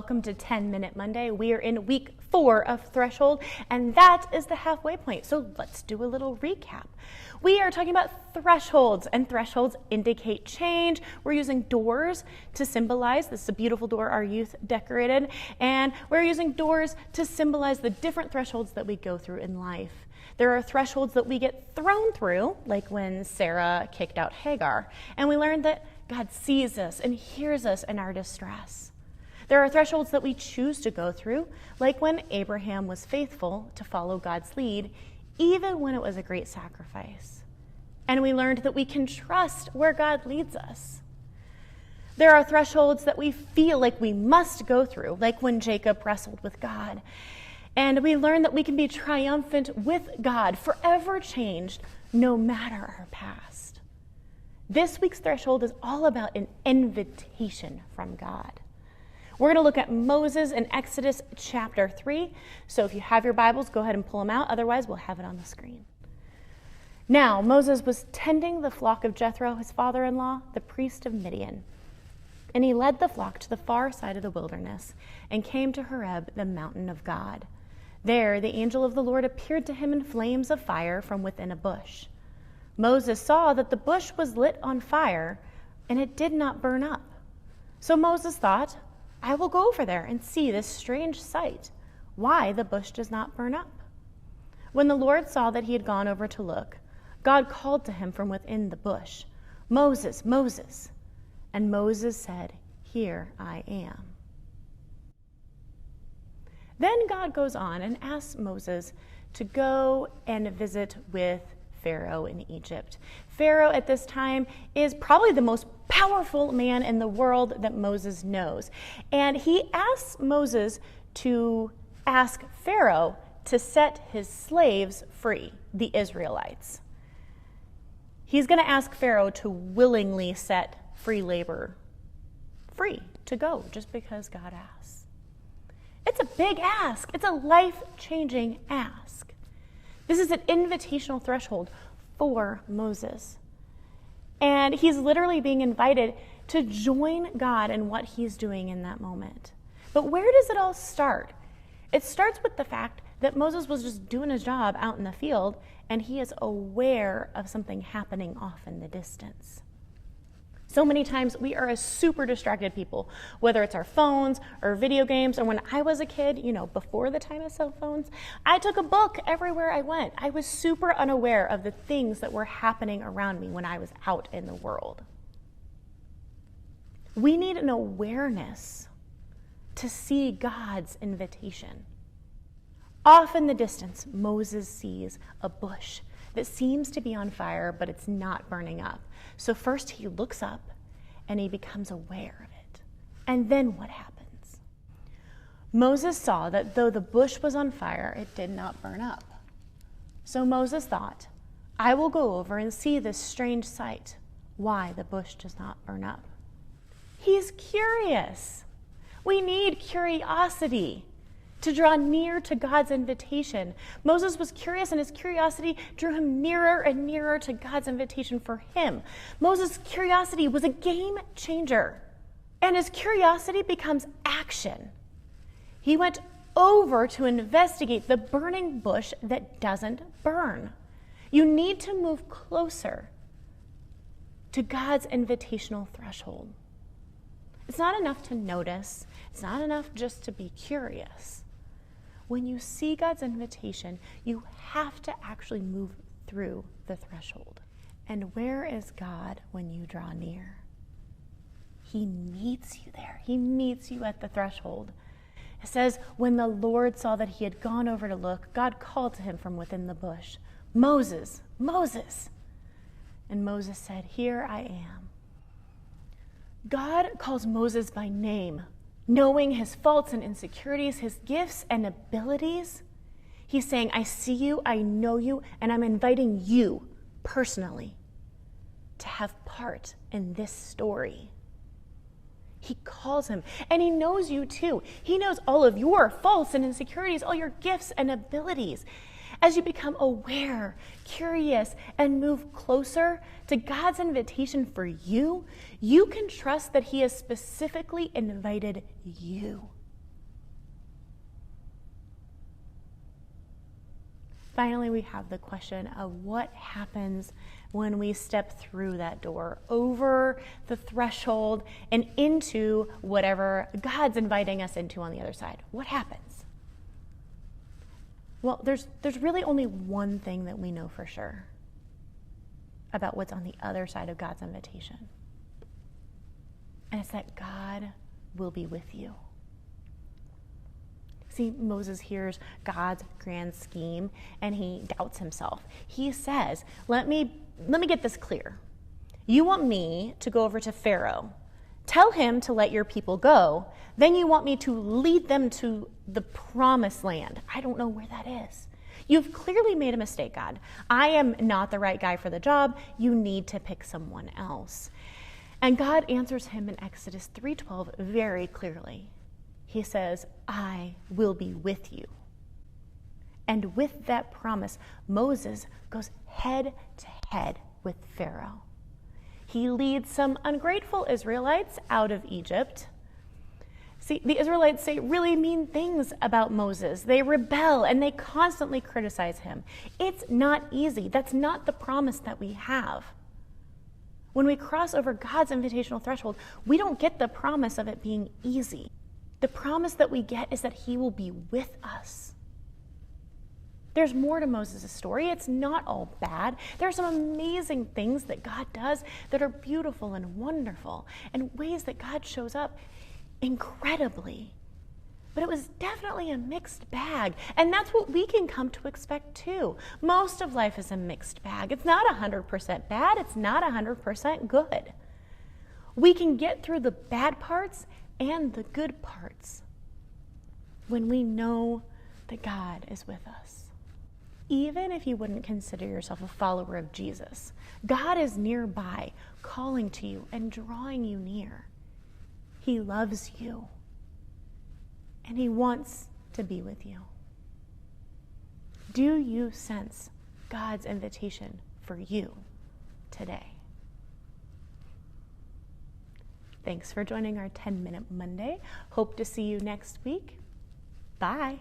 welcome to 10-Minute Monday. We are in week 4 of Threshold, and that is the halfway point. So let's do a little recap. We are talking about thresholds, and thresholds indicate change. We're using doors to symbolize, this is a beautiful door our youth decorated, and we're using doors to symbolize the different thresholds that we go through in life. There are thresholds that we get thrown through, like when Sarah kicked out Hagar, and we learned that God sees us and hears us in our distress. There are thresholds that we choose to go through, like when Abraham was faithful to follow God's lead, even when it was a great sacrifice. And we learned that we can trust where God leads us. There are thresholds that we feel like we must go through, like when Jacob wrestled with God. And we learn that we can be triumphant with God, forever changed, no matter our past. This week's threshold is all about an invitation from God. We're going to look at Moses in Exodus chapter 3. So if you have your Bibles, go ahead and pull them out. Otherwise, we'll have it on the screen. Now, Moses was tending the flock of Jethro, his father-in-law, the priest of Midian. And he led the flock to the far side of the wilderness and came to Horeb, the mountain of God. There, the angel of the Lord appeared to him in flames of fire from within a bush. Moses saw that the bush was lit on fire, and it did not burn up. So Moses thought, I will go over there and see this strange sight, why the bush does not burn up. When the Lord saw that he had gone over to look, God called to him from within the bush, Moses, Moses. And Moses said, Here I am. Then God goes on and asks Moses to go and visit with Pharaoh in Egypt. Pharaoh at this time is probably the most powerful man in the world that Moses knows. And he asks Moses to ask Pharaoh to set his slaves free, the Israelites. He's going to ask Pharaoh to willingly set free labor free to go just because God asks. It's a big ask. It's a life-changing ask. This is an invitational threshold for Moses. And he's literally being invited to join God in what he's doing in that moment. But where does it all start? It starts with the fact that Moses was just doing his job out in the field, and he is aware of something happening off in the distance. So many times we are a super distracted people, whether it's our phones or video games. Or when I was a kid, before the time of cell phones, I took a book everywhere I went. I was super unaware of the things that were happening around me when I was out in the world. We need an awareness to see God's invitation. Off in the distance, Moses sees a bush that seems to be on fire, but it's not burning up. So first he looks up and he becomes aware of it. And then what happens? Moses saw that though the bush was on fire, it did not burn up. So Moses thought, I will go over and see this strange sight, why the bush does not burn up. He's curious. We need curiosity to draw near to God's invitation. Moses was curious, and his curiosity drew him nearer and nearer to God's invitation for him. Moses' curiosity was a game changer, and his curiosity becomes action. He went over to investigate the burning bush that doesn't burn. You need to move closer to God's invitational threshold. It's not enough to notice. It's not enough just to be curious. When you see God's invitation, you have to actually move through the threshold. And where is God when you draw near? He meets you there. He meets you at the threshold. It says, when the Lord saw that he had gone over to look, God called to him from within the bush, Moses, Moses. And Moses said, Here I am. God calls Moses by name. Knowing his faults and insecurities, his gifts and abilities, he's saying, I see you, I know you, and I'm inviting you personally to have part in this story. He calls him, and he knows you too. He knows all of your faults and insecurities, all your gifts and abilities. As you become aware, curious, and move closer to God's invitation for you, you can trust that he has specifically invited you. Finally, we have the question of what happens when we step through that door, over the threshold, and into whatever God's inviting us into on the other side. What happens? Well, there's really only one thing that we know for sure about what's on the other side of God's invitation. And it's that God will be with you. See, Moses hears God's grand scheme and he doubts himself. He says, let me get this clear. You want me to go over to Pharaoh, tell him to let your people go, then you want me to lead them to the promised land. I don't know where that is. You've clearly made a mistake, God. I am not the right guy for the job. You need to pick someone else. And God answers him in Exodus 3:12 very clearly. He says, I will be with you. And with that promise, Moses goes head to head with Pharaoh. He leads some ungrateful Israelites out of Egypt. See, the Israelites say really mean things about Moses. They rebel and they constantly criticize him. It's not easy. That's not the promise that we have. When we cross over God's invitational threshold, we don't get the promise of it being easy. The promise that we get is that he will be with us. There's more to Moses' story. It's not all bad. There are some amazing things that God does that are beautiful and wonderful, and ways that God shows up incredibly. But it was definitely a mixed bag, and that's what we can come to expect too. Most of life is a mixed bag. It's not 100% bad. It's not 100% good. We can get through the bad parts and the good parts when we know that God is with us. Even if you wouldn't consider yourself a follower of Jesus, God is nearby, calling to you and drawing you near. He loves you, and he wants to be with you. Do you sense God's invitation for you today? Thanks for joining our 10-Minute Monday. Hope to see you next week. Bye.